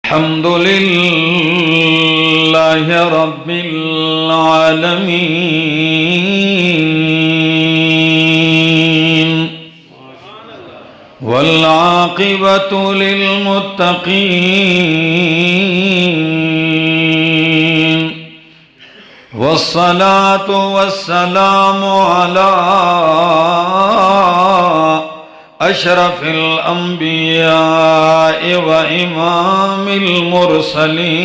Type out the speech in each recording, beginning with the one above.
الحمد لله رب العالمين والعاقبة للمتقين والصلاة والسلام على أشرف الأنبياء وإمام المرسلين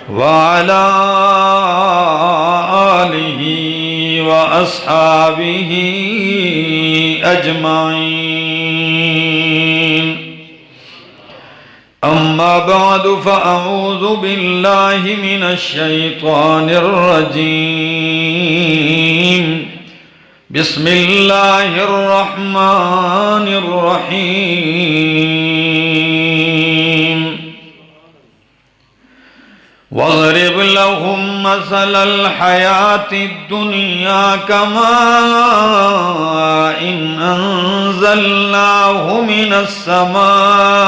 وعلى آله وأصحابه أجمعين. أما بعد فأعوذ بالله من الشيطان الرجيم. بسم الله الرحمن الرحيم. واضرب لهم مثل الحياة الدنيا كماء إن أنزلناه من السماء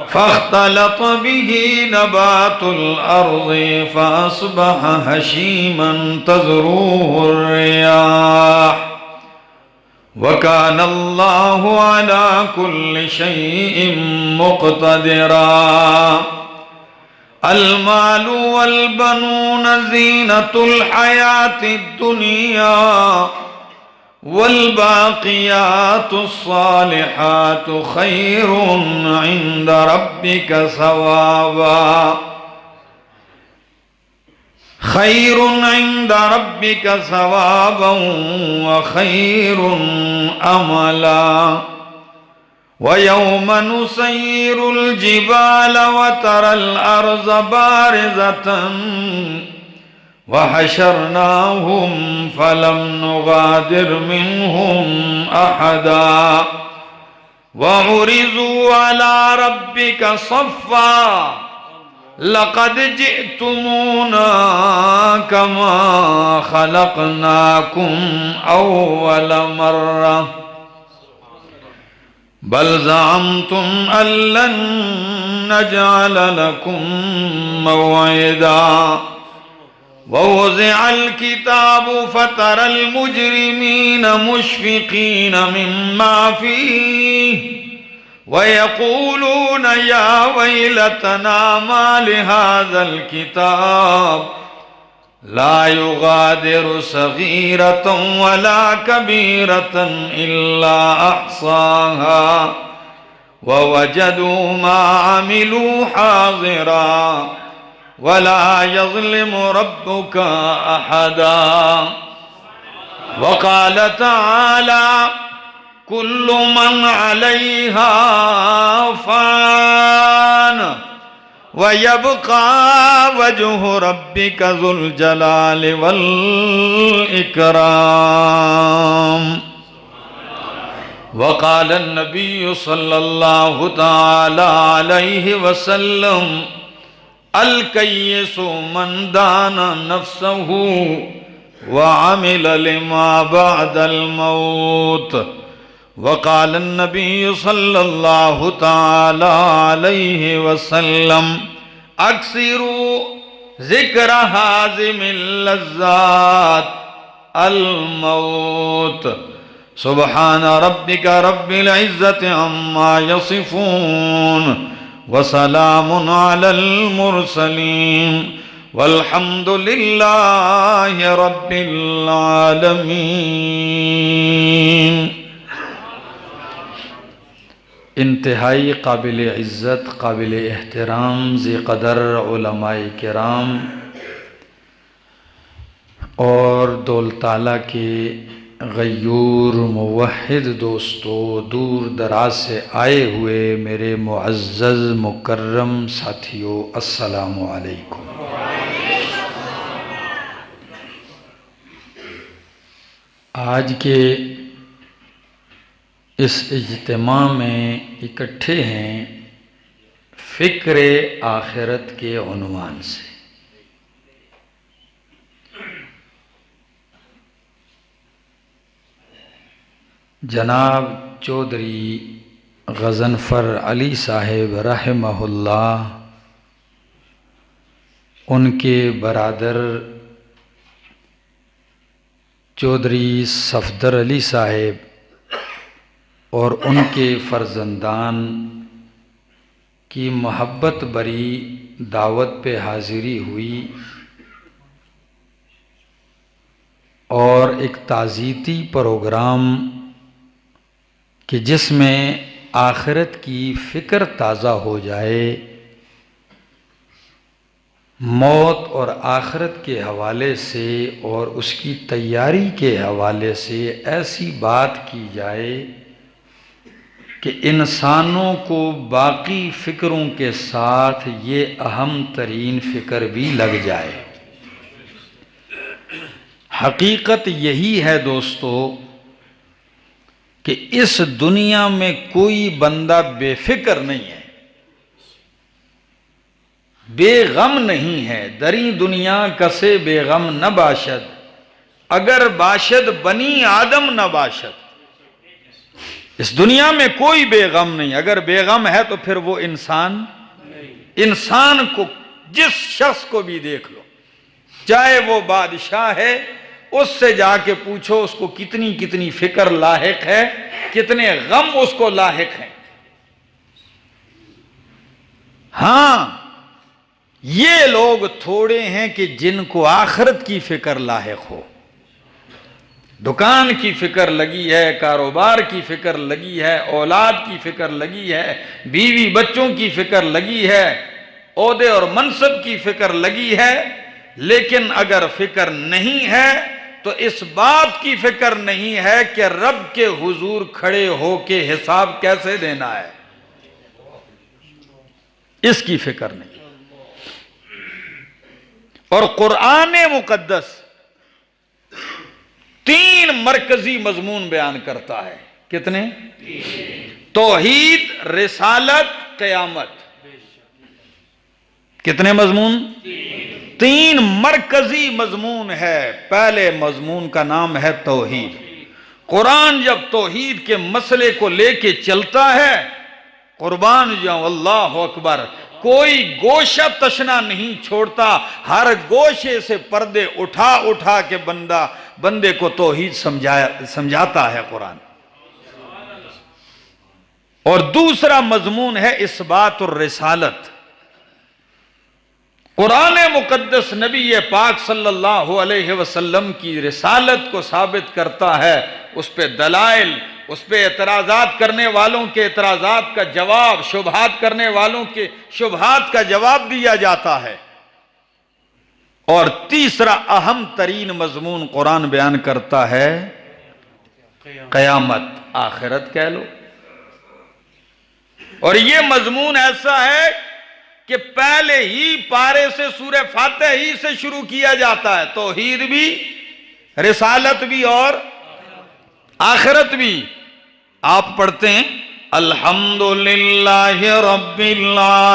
فاختلط به نبات الأرض فأصبح هشيما تذروه الرياح وكان الله على كل شيء مقتدرا. المال والبنون زينة الحياة الدنيا والباقيات الصالحات خير عند ربك ثوابا وخير أملا. ويوم نسير الجبال وترى الأرض بارزة وحشرناهم فلم نغادر منهم أحدا وعرضوا على ربك صفا لقد جئتمونا كما خلقناكم أول مرة بل زعمتم أن لن نجعل لكم موعدا. ووضع الكتاب فترى المجرمين مشفقين مما فيه ويقولون يا ويلتنا ما لهذا الكتاب لا يغادر صغيرة ولا كبيرة إلا أحصاها ووجدوا ما عملوا حاضرا ولا يظلم ربك أحدا. وقال تعالى كل من عليها فان ويبقى وجه ربك ذو الجلال والإكرام. وقال النبي صلى الله تعالى عليه وسلم الكيس من دان نفسه وعمل لما بعد الموت. وقال النبي صلى الله تعالى عليه وسلم اكثروا ذکر هازم اللذات الموت. سبحان ربك رب العزة عما يصفون وسلام على المرسلين والحمد لله رب العالمين. انتہائی قابل عزت، قابل احترام، ذی قدر علماء کرام اور دولتالہ کے غیور موحد دوستو، دور دراز سے آئے ہوئے میرے معزز مکرم ساتھیو، السلام علیکم۔ آج کے اس اجتماع میں اکٹھے ہیں فکر آخرت کے عنوان سے۔ جناب چودھری غضنفر علی صاحب رحمہ اللہ، ان کے برادر چودھری صفدر علی صاحب اور ان کے فرزندان کی محبت بری دعوت پہ حاضری ہوئی اور ایک تعزیتی پروگرام کہ جس میں آخرت کی فکر تازہ ہو جائے، موت اور آخرت کے حوالے سے اور اس کی تیاری کے حوالے سے ایسی بات کی جائے کہ انسانوں کو باقی فکروں کے ساتھ یہ اہم ترین فکر بھی لگ جائے۔ حقیقت یہی ہے دوستو کہ اس دنیا میں کوئی بندہ بے فکر نہیں ہے، بے غم نہیں ہے۔ دری دنیا کسے بے غم نہ باشد، اگر باشد بنی آدم نہ باشد۔ اس دنیا میں کوئی بے غم نہیں، اگر بے غم ہے تو پھر وہ انسان کو جس شخص کو بھی دیکھ لو، چاہے وہ بادشاہ ہے، اس سے جا کے پوچھو اس کو کتنی فکر لاحق ہے، کتنے غم اس کو لاحق ہیں۔ ہاں، یہ لوگ تھوڑے ہیں کہ جن کو آخرت کی فکر لاحق ہو، دکان کی فکر لگی ہے، کاروبار کی فکر لگی ہے، اولاد کی فکر لگی ہے، بیوی بچوں کی فکر لگی ہے، عہدے اور منصب کی فکر لگی ہے، لیکن اگر فکر نہیں ہے تو اس بات کی فکر نہیں ہے کہ رب کے حضور کھڑے ہو کے حساب کیسے دینا ہے، اس کی فکر نہیں۔ اور قرآن مقدس 3 مرکزی مضمون بیان کرتا ہے۔ کتنے؟ توحید، رسالت، قیامت۔ کتنے مضمون؟ 3 مرکزی مضمون ہے۔ پہلے مضمون کا نام ہے توحید۔ قرآن جب توحید کے مسئلے کو لے کے چلتا ہے، قربان جاؤں اللہ اکبر، کوئی گوشہ تشنا نہیں چھوڑتا، ہر گوشے سے پردے اٹھا کے بندے کو توحید سمجھاتا ہے قرآن۔ اور دوسرا مضمون ہے اثبات الرسالت۔ قرآن مقدس نبی پاک صلی اللہ علیہ وسلم کی رسالت کو ثابت کرتا ہے، اس پہ دلائل، اس پہ اعتراضات کرنے والوں کے اعتراضات کا جواب، شبہات کرنے والوں کے شبہات کا جواب دیا جاتا ہے۔ اور تیسرا اہم ترین مضمون قرآن بیان کرتا ہے قیامت، آخرت کہہ لو۔ اور یہ مضمون ایسا ہے کہ پہلے ہی پارے سے سورہ فاتحہ ہی سے شروع کیا جاتا ہے، توحید بھی، رسالت بھی اور آخرت بھی۔ آپ پڑھتے ہیں الحمدللہ رب العالمین،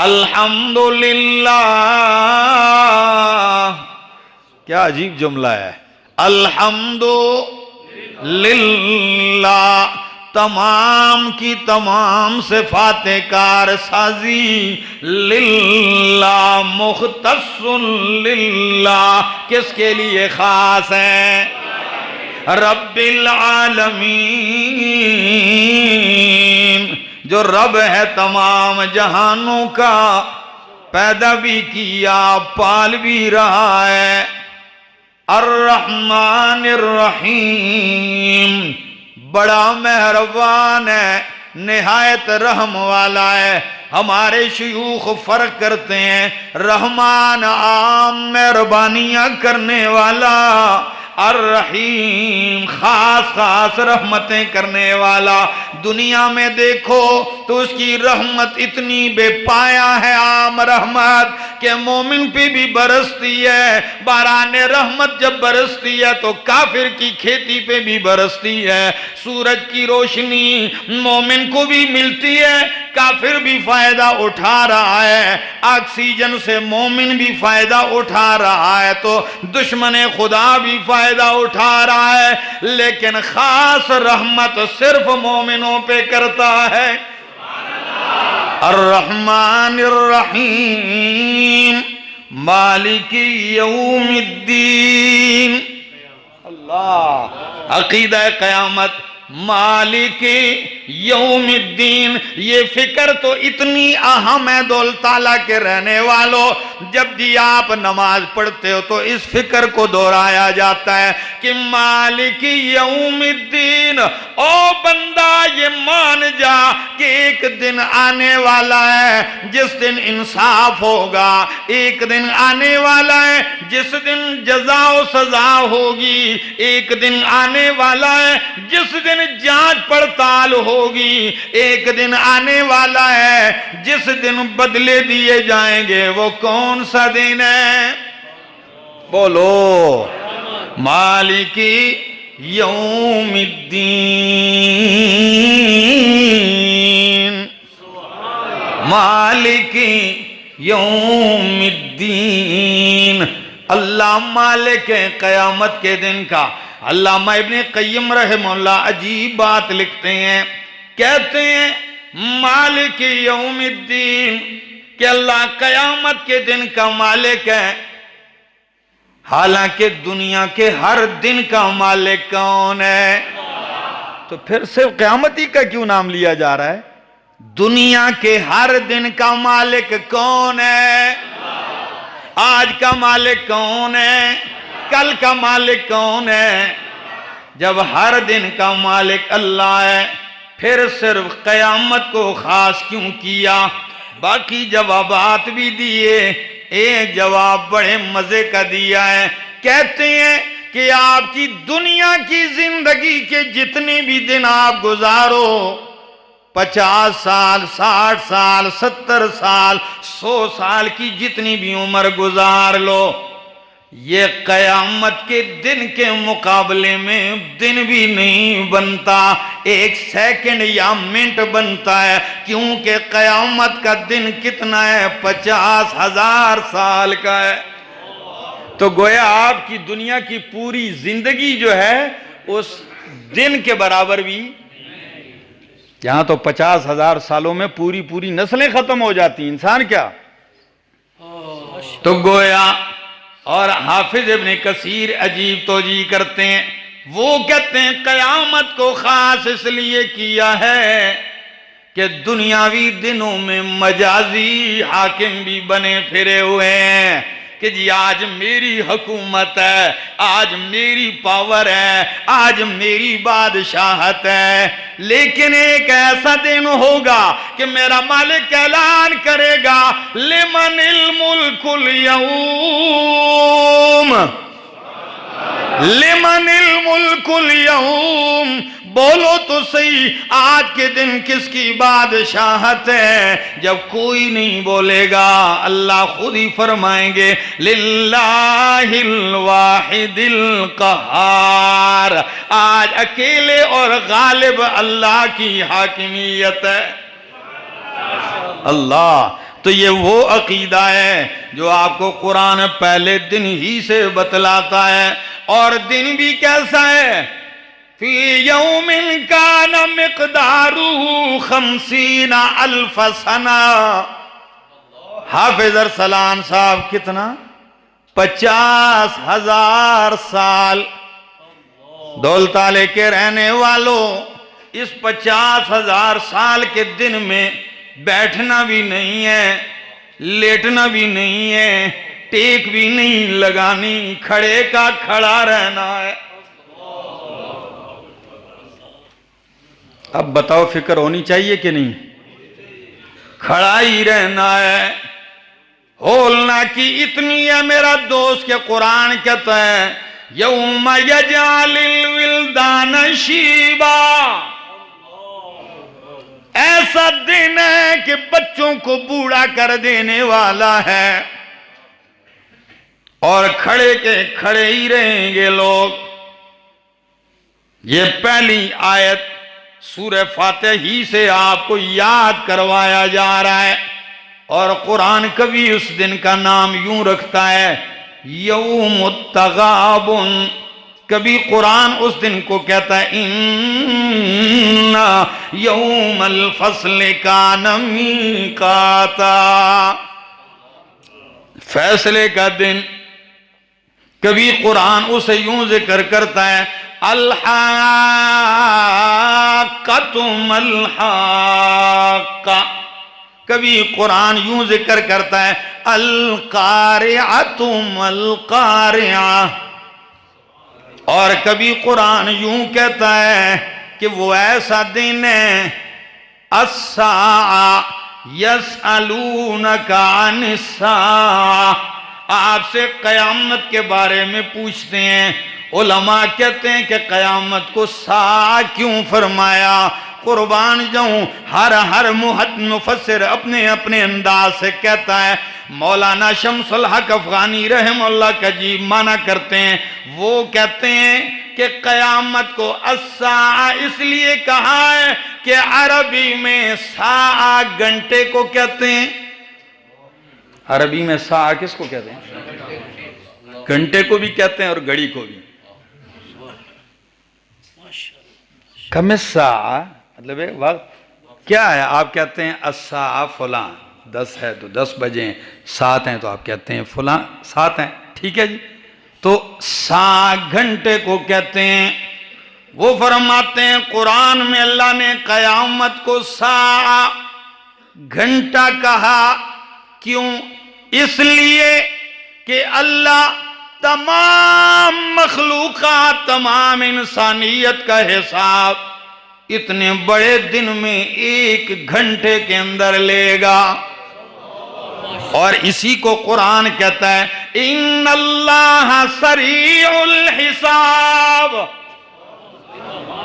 الحمدللہ، کیا عجیب جملہ ہے، الحمدللہ، تمام کی تمام صفات کار سازی للہ، مختص للہ، کس کے لیے خاص ہیں؟ رب العالمین، جو رب ہے تمام جہانوں کا، پیدا بھی کیا، پال بھی رہا ہے۔ الرحمن الرحیم، بڑا مہربان ہے، نہایت رحم والا ہے۔ ہمارے شیوخ فرق کرتے ہیں، رحمان عام مہربانیاں کرنے والا، الرحیم خاص رحمتیں کرنے والا۔ دنیا میں دیکھو تو اس کی رحمت اتنی بے پایا ہے، عام رحمت کہ مومن پہ بھی برستی ہے، باران رحمت جب برستی ہے تو کافر کی کھیتی پہ بھی برستی ہے۔ سورج کی روشنی مومن کو بھی ملتی ہے، کافر بھی فائدہ فائدہ اٹھا رہا ہے، آکسیجن سے مومن بھی فائدہ اٹھا رہا ہے، تو دشمن خدا بھی فائدہ اٹھا رہا ہے، لیکن خاص رحمت صرف مومنوں پہ کرتا ہے۔ الرحمن الرحیم مالک یوم الدین۔ اللہ، عقیدہ قیامت، مالک یوم الدین، یہ فکر تو اتنی اہم ہے دولتالہ کے رہنے والوں، جب بھی آپ نماز پڑھتے ہو تو اس فکر کو دہرایا جاتا ہے کہ مالک یوم الدین، او بندہ یہ مان جا کہ ایک دن آنے والا ہے جس دن انصاف ہوگا، ایک دن آنے والا ہے جس دن جزا و سزا ہوگی، ایک دن آنے والا ہے جس دن جانچ پڑتال ہوگی، ایک دن آنے والا ہے جس دن بدلے دیے جائیں گے۔ وہ کون سا دن ہے؟ بولو، مالک یوم الدین، مالک یوم الدین، اللہ مالک قیامت کے دن کا۔ علامہ ابن قیم رحمہ اللہ عجیب بات لکھتے ہیں، کہتے ہیں مالک یوم الدین کہ اللہ قیامت کے دن کا مالک ہے، حالانکہ دنیا کے ہر دن کا مالک کون ہے؟ تو پھر صرف قیامت ہی کا کیوں نام لیا جا رہا ہے؟ دنیا کے ہر دن کا مالک کون ہے؟ آج کا مالک کون ہے؟ کل کا مالک کون ہے؟ جب ہر دن کا مالک اللہ ہے، پھر صرف قیامت کو خاص کیوں کیا؟ باقی جوابات بھی دیے، ایک جواب بڑے مزے کا دیا ہے، کہتے ہیں کہ آپ کی دنیا کی زندگی کے جتنے بھی دن آپ گزارو، 50 سال، 60 سال، 70 سال، 100 سال کی جتنی بھی عمر گزار لو، یہ قیامت کے دن کے مقابلے میں دن بھی نہیں بنتا، ایک سیکنڈ یا منٹ بنتا ہے، کیونکہ قیامت کا دن کتنا ہے؟ 50,000 سال کا ہے۔ تو گویا آپ کی دنیا کی پوری زندگی جو ہے اس دن کے برابر بھی، یہاں تو 50,000 سالوں میں پوری نسلیں ختم ہو جاتی، انسان کیا؟ تو گویا، اور حافظ ابن کثیر عجیب توجیہ کرتے ہیں، وہ کہتے ہیں قیامت کو خاص اس لیے کیا ہے کہ دنیاوی دنوں میں مجازی حاکم بھی بنے پھرے ہوئے ہیں کہ جی آج میری حکومت ہے، آج میری پاور ہے، آج میری بادشاہت ہے، لیکن ایک ایسا دن ہوگا کہ میرا مالک اعلان کرے گا لمن الملک اليوم، لمن الملک اليوم، بولو تو صحیح آج کے دن کس کی بادشاہت ہے؟ جب کوئی نہیں بولے گا اللہ خود ہی فرمائیں گے للہ الواحد القہار، آج اکیلے اور غالب اللہ کی حاکمیت ہے۔ اللہ، تو یہ وہ عقیدہ ہے جو آپ کو قرآن پہلے دن ہی سے بتلاتا ہے، اور دن بھی کیسا ہے؟ فی یوم کان مقدارہ 50,000 سنہ۔ حافظ ارسلان صاحب کتنا؟ 50,000 سال۔ دولتالے کے رہنے والوں، اس 50,000 سال کے دن میں بیٹھنا بھی نہیں ہے، لیٹنا بھی نہیں ہے، ٹیک بھی نہیں لگانی، کھڑے کا کھڑا رہنا ہے۔ اب بتاؤ فکر ہونی چاہیے کہ نہیں؟ کھڑا ہی رہنا ہے۔ ہولنا کی اتنی ہے میرا دوست کہ قرآن کہتا ہے یوم یجعل الولدان شیبا، ایسا دن ہے کہ بچوں کو بوڑھا کر دینے والا ہے، اور کھڑے کے کھڑے ہی رہیں گے لوگ۔ یہ پہلی آیت سورہ فاتحہ ہی سے آپ کو یاد کروایا جا رہا ہے. اور قرآن کبھی اس دن کا نام یوں رکھتا ہے یوم التغابن، کبھی قرآن اس دن کو کہتا ہے ان یوم الفصل کان میقاتا، فیصلے کا دن. کبھی قرآن اسے یوں ذکر کرتا ہے الحاقۃ مالحاقۃ، کبھی قرآن یوں ذکر کرتا ہے القارعۃ مالقارعۃ، اور کبھی قرآن یوں کہتا ہے کہ وہ ایسا دن ہے الساعۃ یسألونک عن الساعۃ، آپ سے قیامت کے بارے میں پوچھتے ہیں. علماء کہتے ہیں کہ قیامت کو ساعہ کیوں فرمایا؟ قربان جاؤں، ہر مفسر اپنے اپنے انداز سے کہتا ہے. مولانا شمس الحق افغانی رحم اللہ کا عجیب معنی کرتے ہیں. وہ کہتے ہیں کہ قیامت کو الساعہ اس لیے کہا ہے کہ عربی میں ساعہ گھنٹے کو کہتے ہیں. عربی میں ساعہ کس کو کہتے ہیں؟ گھنٹے کو بھی کہتے ہیں اور گھڑی کو بھی. کم الساعہ مطلب ہے وقت کیا ہے؟ آپ کہتے ہیں الساعہ فلاں، 10 ہے تو 10 بجے ہیں، 7 ہیں تو آپ کہتے ہیں فلاں 7 ہیں، ٹھیک ہے جی. تو ساعہ گھنٹے کو کہتے ہیں. وہ فرماتے ہیں قرآن میں اللہ نے قیامت کو ساعہ گھنٹہ کہا. کیوں؟ اس لیے کہ اللہ تمام مخلوقات، تمام انسانیت کا حساب اتنے بڑے دن میں 1 گھنٹے کے اندر لے گا. اور اسی کو قرآن کہتا ہے ان اللہ سریع الحساب،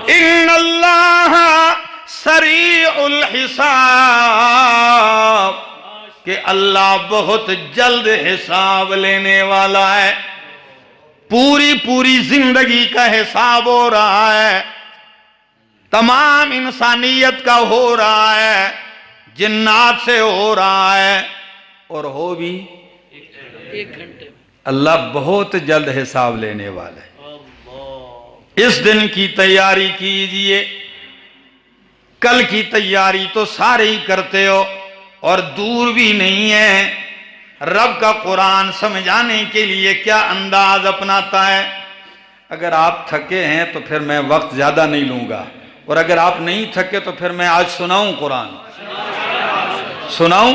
ان اللہ سریع الحساب، کہ اللہ بہت جلد حساب لینے والا ہے. پوری زندگی کا حساب ہو رہا ہے، تمام انسانیت کا ہو رہا ہے، جنات سے ہو رہا ہے، اور ہو بھی 1 گھنٹے. اللہ بہت جلد حساب لینے والا ہے. اس دن کی تیاری کیجئے. کل کی تیاری تو سارے ہی کرتے ہو اور دور بھی نہیں ہے. رب کا قرآن سمجھانے کے لیے کیا انداز اپناتا ہے. اگر آپ تھکے ہیں تو پھر میں وقت زیادہ نہیں لوں گا، اور اگر آپ نہیں تھکے تو پھر میں آج سناؤں قرآن. سناؤں؟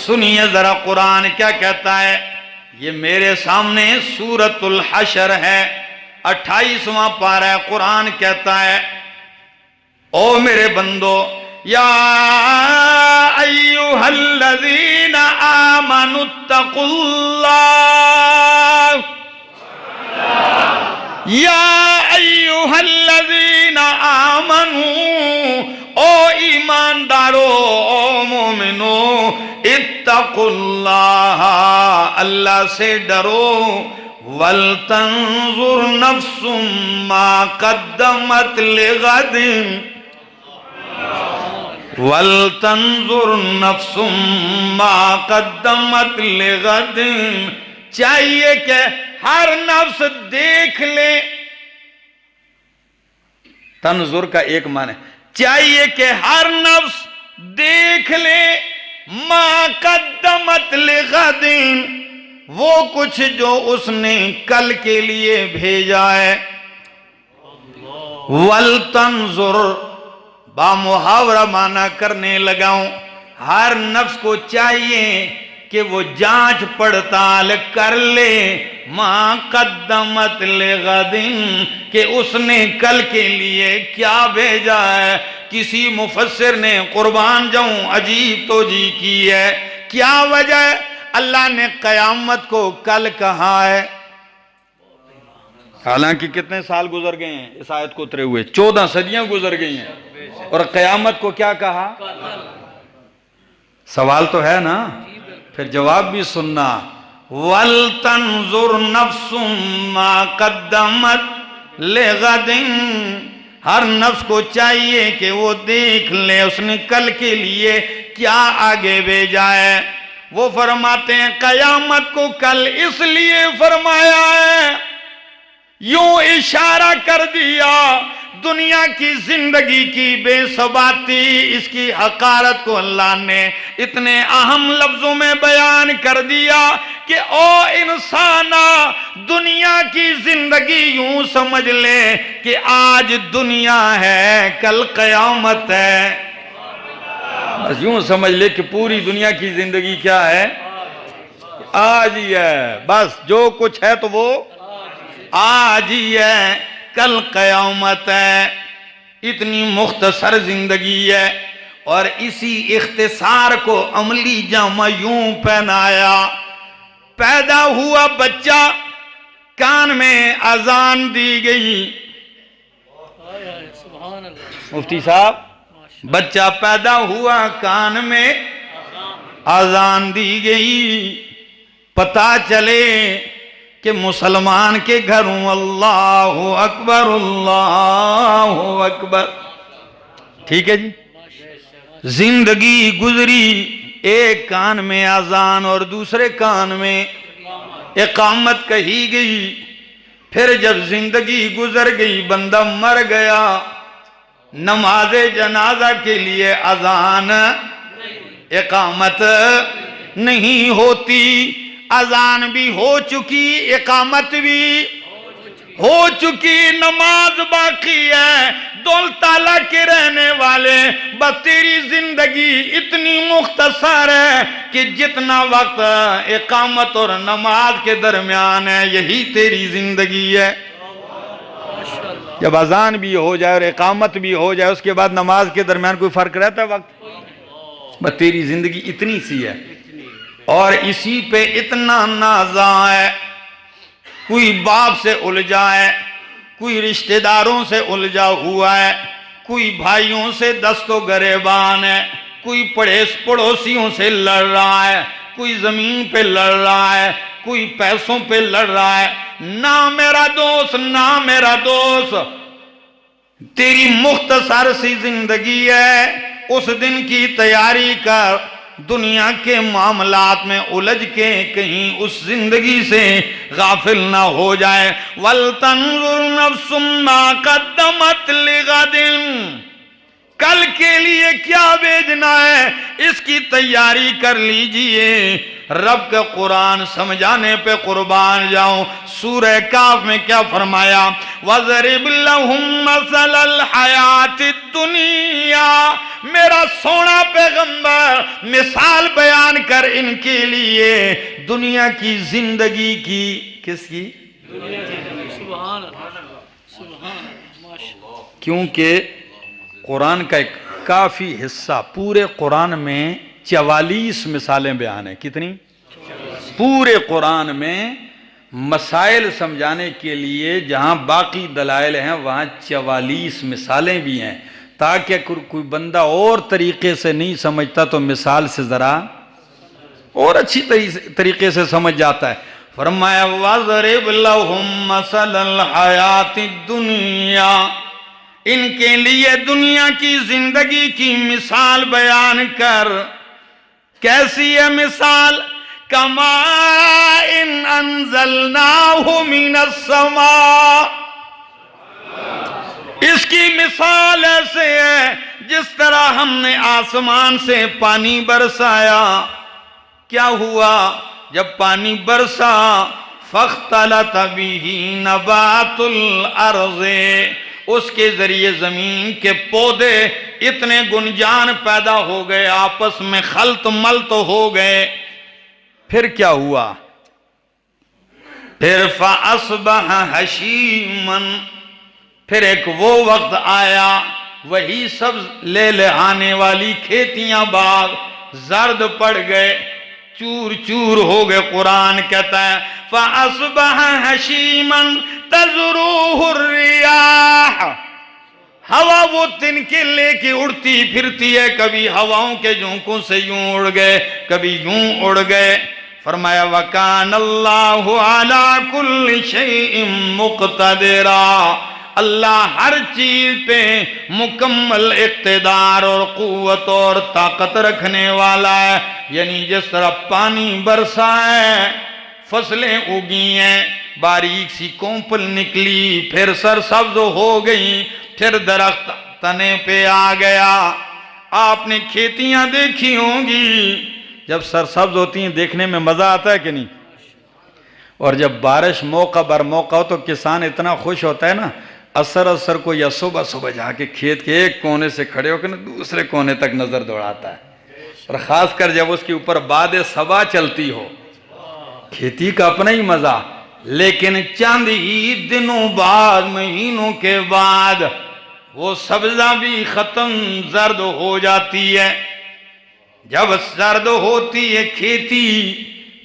سنیے ذرا قرآن کیا کہتا ہے. یہ میرے سامنے سورۃ الحشر ہے، 28واں پارہ ہے. قرآن کہتا ہے او میرے بندو یا ایھا الذین آمنوا اتقوا اللہ، یا ایھا الذین آمنوا، او ایماندارو، او مومنو، اتقوا اللہ، اللہ سے ڈرو. وَلْتَنْظُرْ نَفْسٌ مَا قَدَّمَتْ لِغَدٍ، وَلْتَنْظُرْ نَفْسٌ مَا قَدَّمَتْ لِغَدٍ، چاہیے کہ ہر نفس دیکھ لے. تنظر کا ایک معنی چاہیے کہ ہر نفس دیکھ لے ما قدمت لغد، وہ کچھ جو اس نے کل کے لیے بھیجا ہے. وَلْتَنْظُرْ با محاورہ معنی کرنے لگاؤں. ہر نفس کو چاہیے کہ وہ جانچ پڑتال کر لے ما قدمت لغد، کہ اس نے کل کے لیے کیا بھیجا ہے. کسی مفسر نے قربان جاؤں عجیب توجیہ کی ہے. کیا وجہ ہے اللہ نے قیامت کو کل کہا ہے؟ حالانکہ کتنے سال گزر گئے ہیں اس آیت کو اترے ہوئے، 14 صدیاں گزر گئی ہیں، اور قیامت کو کیا کہا؟ سوال تو ہے نا، پھر جواب بھی سننا. وَلْتَنْظُرْ نَفْسٌ مَا قَدَّمَتْ لِغَدٍ، ہر نفس کو چاہیے کہ وہ دیکھ لے اس نے کل کے لیے کیا آگے بھیجا ہے۔ وہ فرماتے ہیں قیامت کو کل اس لیے فرمایا ہے، یوں اشارہ کر دیا دنیا کی زندگی کی بے ثباتی، اس کی حقارت کو اللہ نے اتنے اہم لفظوں میں بیان کر دیا کہ او انسانا، دنیا کی زندگی یوں سمجھ لے کہ آج دنیا ہے کل قیامت ہے۔ بس یوں سمجھ لے کہ پوری دنیا کی زندگی کیا ہے؟ آج ہی ہے، بس جو کچھ ہے تو وہ آج ہی ہے، کل قیامت ہے۔ اتنی مختصر زندگی ہے، اور اسی اختصار کو عملی جامہ یوں پہنایا۔ پیدا ہوا بچہ، کان میں اذان دی گئی۔ سبحان اللہ۔ مفتی صاحب، بچہ پیدا ہوا، کان میں اذان دی گئی، پتہ چلے کہ مسلمان کے گھروں اللہ اکبر اللہ اکبر۔ ٹھیک ہے جی، زندگی گزری، ایک کان میں اذان اور دوسرے کان میں اقامت کہی گئی۔ پھر جب زندگی گزر گئی، بندہ مر گیا، نماز جنازہ کے لیے اذان اقامت نہیں ہوتی۔ اذان بھی ہو چکی، اقامت بھی ہو چکی، نماز باقی ہے۔ دولتالہ کے رہنے والے، بس تیری زندگی اتنی مختصر ہے کہ جتنا وقت اقامت اور نماز کے درمیان ہے، یہی تیری زندگی ہے۔ جب اذان بھی ہو جائے اور اقامت بھی ہو جائے، اس کے بعد نماز کے درمیان کوئی فرق رہتا ہے وقت؟ بس تیری زندگی اتنی سی ہے، اور اسی پہ اتنا نازاں ہے۔ کوئی باپ سے الجھا ہے، کوئی رشتہ داروں سے الجھا ہوا ہے، کوئی بھائیوں سے دست و گریبان ہے، کوئی پڑوسیوں سے لڑ رہا ہے، کوئی زمین پہ لڑ رہا ہے، کوئی پیسوں پہ لڑ رہا ہے۔ نہ میرا دوست، نہ میرا دوست، تیری مختصر سی زندگی ہے، اس دن کی تیاری کر، دنیا کے معاملات میں الجھ کے کہیں اس زندگی سے غافل نہ ہو جائے۔ وَلْتَنْظُرْ نَفْسٌ مَا قَدَّمَتْ لِغَدٍ، کل کے لیے کیا بھیجنا ہے، اس کی تیاری کر لیجئے۔ رب کا قرآن سمجھانے پہ قربان جاؤں۔ سورہ کاف میں کیا فرمایا؟ وَضْرِبْ لَهُمْ مَثَلَ الْحَيَاةِ الدُّنْيَا، میرا سونا پیغمبر مثال بیان کر ان کے لیے دنیا کی زندگی کی۔ کس کی؟ سبحان اللہ، سبحان اللہ، ماشاءاللہ۔ کیونکہ قرآن کا ایک کافی حصہ، پورے قرآن میں 44 مثالیں بیان ہیں۔ کتنی؟ پورے قرآن میں مسائل سمجھانے کے لیے جہاں باقی دلائل ہیں وہاں 44 مثالیں بھی ہیں، تاکہ کوئی بندہ اور طریقے سے نہیں سمجھتا تو مثال سے ذرا اور اچھی طریقے سے سمجھ جاتا ہے۔ فرمایا وَضْرِبْ لَهُمْ مَثَلَ الْحَيَاةِ الدُّنْيَا، ان کے لیے دنیا کی زندگی کی مثال بیان کر۔ کیسی ہے مثال؟ کَمَاءٍ أَنزَلْنَاهُ مِنَ السَّمَاءِ، اس کی مثال ایسے ہے جس طرح ہم نے آسمان سے پانی برسایا۔ کیا ہوا جب پانی برسا؟ فَاخْتَلَطَ بِهِ نَبَاتُ الْأَرْضِ، اس کے ذریعے زمین کے پودے اتنے گنجان پیدا ہو گئے، آپس میں خلط ملط ہو گئے۔ پھر کیا ہوا؟ پھر فَأَصْبَحَ حَشِيمًا، پھر ایک وہ وقت آیا، وہی سبز لے لہانے والی کھیتیاں باغ زرد پڑ گئے، چور چور ہو گئے۔ قرآن کہتا ہے فَأَصْبَحَ حَشِيمًا تَذْرُوهُ الرِّيَاحُ، ہوا وہ تنکے لے کے اڑتی پھرتی ہے، کبھی ہواؤں کے جھونکوں سے یوں اڑ گئے، کبھی یوں اڑ گئے۔ فرمایا وَكَانَ اللَّهُ عَلَى كُلِّ شَيْءٍ مُقْتَدِرًا، اللہ ہر چیز پہ مکمل اقتدار اور قوت اور طاقت رکھنے والا ہے. یعنی جس طرح پانی برسا ہے، فصلیں اگی ہیں، باریک سی کونپل نکلی، پھر سرسبز ہو گئی، پھر درخت تنے پہ آ گیا. آپ نے کھیتیاں دیکھی ہوں گی، جب سرسبز ہوتی ہیں دیکھنے میں مزہ آتا ہے کہ نہیں؟ اور جب بارش موقع بر موقع ہو تو کسان اتنا خوش ہوتا ہے نا، اثر کو یا صبح صبح جا کے کھیت کے ایک کونے سے کھڑے ہو کے نا دوسرے کونے تک نظر دوڑاتا ہے. اور خاص کر جب اس کے اوپر باد صبا چلتی ہو، کھیتی کا اپنا ہی مزہ. لیکن چند ہی دنوں بعد، مہینوں کے بعد وہ سبزہ بھی ختم، زرد ہو جاتی ہے. جب زرد ہوتی ہے کھیتی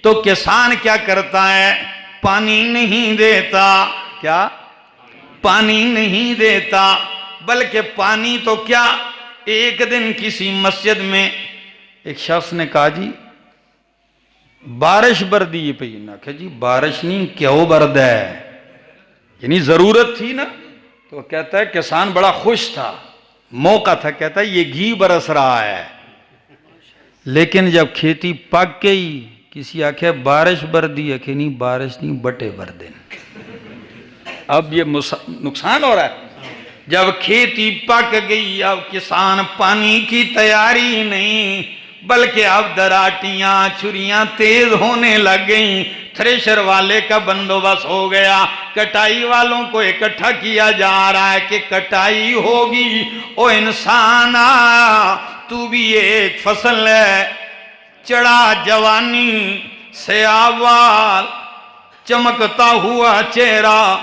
تو کسان کیا کرتا ہے؟ پانی نہیں دیتا. کیا؟ پانی نہیں دیتا. بلکہ پانی تو کیا، ایک دن کسی مسجد میں ایک شخص نے کہا جی بارش بردی پہ، نہ کہ جی بارش نہیں، کیوں برد ہے؟ یعنی ضرورت تھی نا. تو کہتا ہے کسان بڑا خوش تھا، موقع تھا، کہتا ہے یہ گھی برس رہا ہے. لیکن جب کھیتی پک گئی، کسی آکھے بارش بردی ہے، کہ نہیں بارش نہیں، بٹے بردے. اب یہ نقصان ہو رہا ہے. جب کھیتی پک گئی، اب کسان پانی کی تیاری نہیں، بلکہ اب دراٹیاں چھریاں تیز ہونے لگ گئیں. تھریشر والے کا بندوبست ہو گیا، کٹائی والوں کو اکٹھا کیا جا رہا ہے کہ کٹائی ہوگی. او انسان تو بھی ایک فصل ہے. چڑھا جوانی، سیاوال، چمکتا ہوا چہرہ،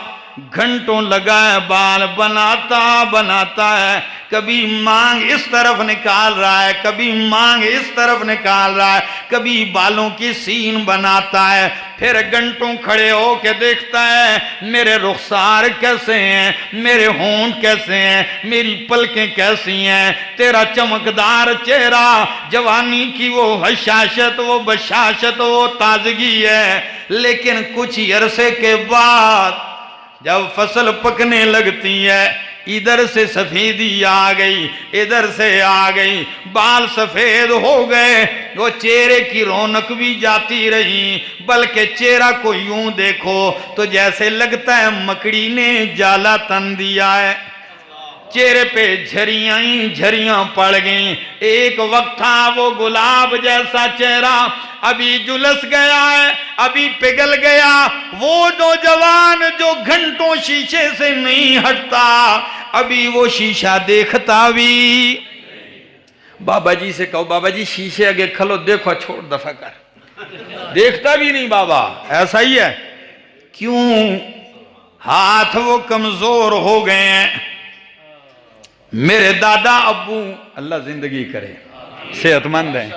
گھنٹوں لگائے بال بناتا ہے. کبھی مانگ اس طرف نکال رہا ہے، کبھی مانگ اس طرف نکال رہا ہے، کبھی بالوں کی سین بناتا ہے. پھر گھنٹوں کھڑے ہو کے دیکھتا ہے میرے رخسار کیسے ہیں، میرے ہونٹ کیسے ہیں، میری پلکیں کیسی ہیں. تیرا چمکدار چہرہ، جوانی کی وہ حشاشت، وہ بشاشت، وہ تازگی ہے. لیکن کچھ عرصے کے بعد جب فصل پکنے لگتی ہے، ادھر سے سفیدی آ گئی، ادھر سے آ گئی، بال سفید ہو گئے، وہ چہرے کی رونق بھی جاتی رہی. بلکہ چہرہ کو یوں دیکھو تو جیسے لگتا ہے مکڑی نے جالا تن دیا ہے. چہرے پہ جھریاں ہی جھریاں پڑ گئیں. ایک وقت تھا وہ گلاب جیسا چہرہ، ابھی جلس گیا ہے، ابھی پگھل گیا. وہ نوجوان جو گھنٹوں شیشے سے نہیں ہٹتا، ابھی وہ شیشہ دیکھتا بھی. بابا جی سے کہو بابا جی شیشے آگے کھلو دیکھو، چھوڑ دفع کر. دیکھتا بھی نہیں بابا. ایسا ہی ہے. کیوں؟ ہاتھ وہ کمزور ہو گئے ہیں. میرے دادا ابو اللہ زندگی کرے، صحت مند ہیں.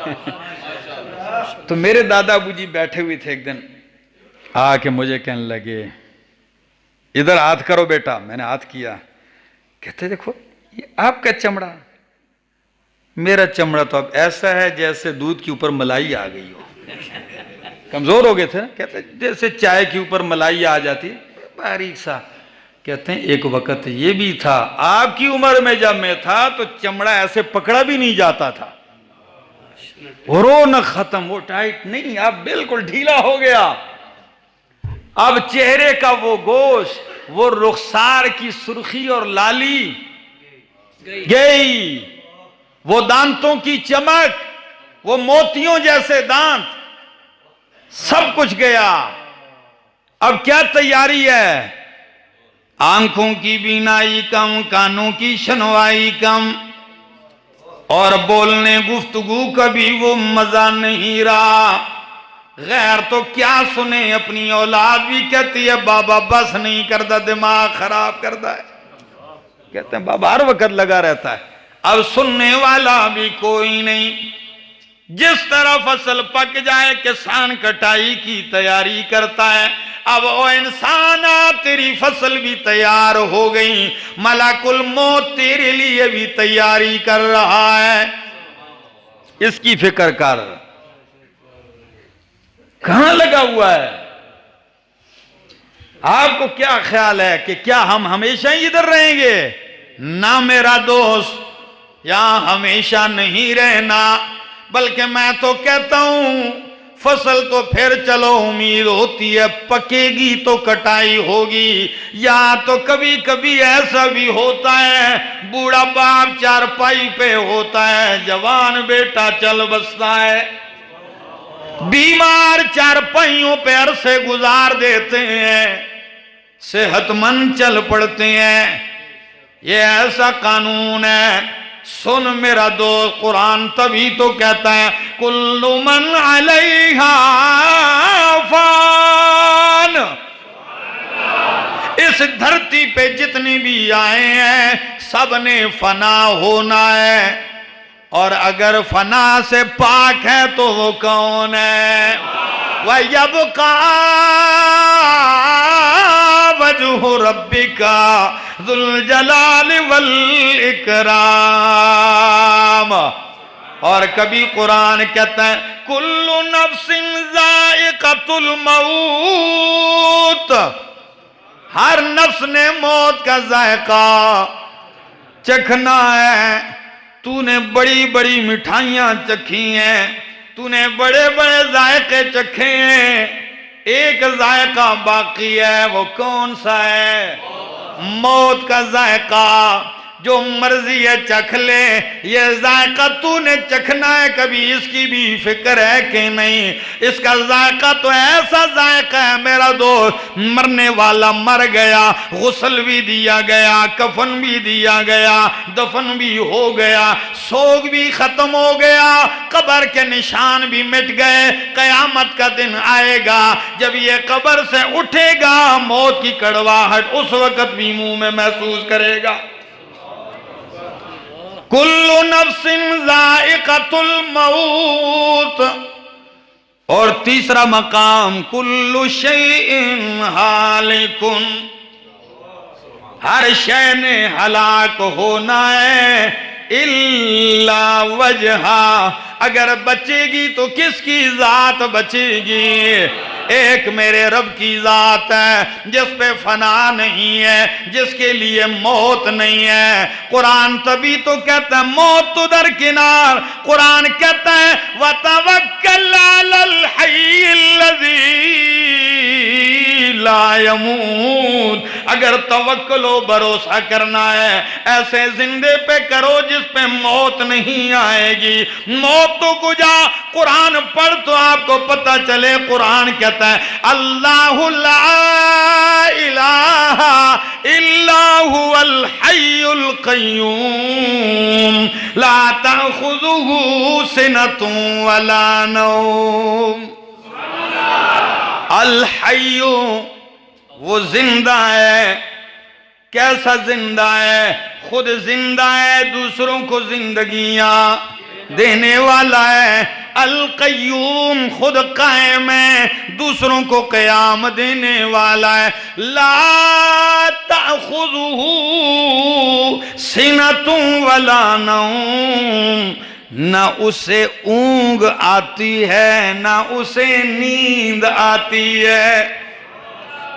تو میرے دادا ابو جی بیٹھے ہوئے تھے، ایک دن آ کے مجھے کہنے لگے ادھر ہاتھ کرو بیٹا. میں نے ہاتھ کیا. کہتے دیکھو یہ آپ کا چمڑا، میرا چمڑا تو اب ایسا ہے جیسے دودھ کے اوپر ملائی آ گئی ہو. کمزور ہو گئے تھے. کہتے جیسے چائے کے اوپر ملائی آ جاتی، باریک سا. کہتے ہیں ایک وقت یہ بھی تھا آپ کی عمر میں، جب میں تھا تو چمڑا ایسے پکڑا بھی نہیں جاتا تھا. رونق ختم، وہ ٹائٹ نہیں، اب بالکل ڈھیلا ہو گیا. اب چہرے کا وہ گوشت، وہ رخسار کی سرخی اور لالی گئی، وہ دانتوں کی چمک، وہ موتیوں جیسے دانت، سب کچھ گیا. اب کیا تیاری ہے؟ آنکھوں کی بینائی کم، کانوں کی شنوائی کم، اور بولنے گفتگو کا بھی وہ مزہ نہیں رہا. غیر تو کیا سنے، اپنی اولاد بھی کہتی ہے بابا بس نہیں کرتا، دماغ خراب کرتا ہے. کہتے ہیں بابا ہر وقت لگا رہتا ہے. اب سننے والا بھی کوئی نہیں. جس طرح فصل پک جائے کسان کٹائی کی تیاری کرتا ہے. اب او انسان تیری فصل بھی تیار ہو گئی، ملک الموت تیرے لیے بھی تیاری کر رہا ہے. اس کی فکر کر، کہاں لگا ہوا ہے. آپ کو کیا خیال ہے کہ کیا ہم ہمیشہ ہی ادھر رہیں گے؟ نہ میرا دوست، یہاں ہمیشہ نہیں رہنا، بلکہ میں تو کہتا ہوں فصل تو پھر چلو امید ہوتی ہے پکے گی تو کٹائی ہوگی، یا تو کبھی کبھی ایسا بھی ہوتا ہے بوڑھا باپ چارپائی پہ ہوتا ہے، جوان بیٹا چل بستا ہے، بیمار چارپائیوں پہ عرصے گزار دیتے ہیں، صحت مند چل پڑتے ہیں۔ یہ ایسا قانون ہے۔ سن میرا دوست، قرآن تبھی تو کہتا ہے کل من علیہا فان، اس دھرتی پہ جتنی بھی آئے ہیں سب نے فنا ہونا ہے، اور اگر فنا سے پاک ہے تو وہ کون ہے؟ وَيَبْقَى وَجْهُ رَبِّكَ ذُو الْجَلَالِ وَالْإِكْرَامِ۔ اور کبھی قرآن کہتا ہے كُلُّ نَفْسٍ ذَائِقَةُ الْمَوْتِ، ہر نفس نے موت کا ذائقہ چکھنا ہے۔ تو نے بڑی بڑی مٹھائیاں چکھی ہیں، تو نے بڑے بڑے ذائقے چکھے ہیں، ایک ذائقہ باقی ہے، وہ کون سا ہے؟ موت کا ذائقہ۔ جو مرضی ہے چکھ لے، یہ ذائقہ تو نے چکھنا ہے، کبھی اس کی بھی فکر ہے کہ نہیں؟ اس کا ذائقہ تو ایسا ذائقہ ہے میرا دوست، مرنے والا مر گیا، غسل بھی دیا گیا، کفن بھی دیا گیا، دفن بھی ہو گیا، سوگ بھی ختم ہو گیا، قبر کے نشان بھی مٹ گئے، قیامت کا دن آئے گا جب یہ قبر سے اٹھے گا، موت کی کڑواہٹ اس وقت بھی منہ میں محسوس کرے گا۔ کل نفس ذائقۃ الموت۔ اور تیسرا مقام کل شیء ہالک، ہر شے نے ہلاک ہونا ہے الا وجہہ، اگر بچے گی تو کس کی ذات بچے گی؟ ایک میرے رب کی ذات ہے جس پہ فنا نہیں ہے، جس کے لیے موت نہیں ہے۔ قرآن تبھی تو کہتا ہے موت تو درکنار، قرآن کہتا ہے وَتَوَكَّلْ عَلَى الْحَيِّ الَّذِي لَا يَمُوتُ، اگر توکل و بھروسہ کرنا ہے ایسے زندے پہ کرو جس پہ موت نہیں آئے گی۔ موت تو کجا، قرآن پڑھ تو آپ کو پتہ چلے، قرآن کہتا ہے اللہ لا الہ الا هو الحی القیوم لا تأخذہ سنۃ ولا نوم۔ الحی، وہ زندہ ہے۔ کیسا زندہ ہے؟ خود زندہ ہے، دوسروں کو زندگیاں دینے والا ہے۔ القیوم، خود قائم ہے، دوسروں کو قیام دینے والا ہے۔ لا تأخذہ سنۃ ولا نوم، نہ اسے اونگ آتی ہے نہ اسے نیند آتی ہے،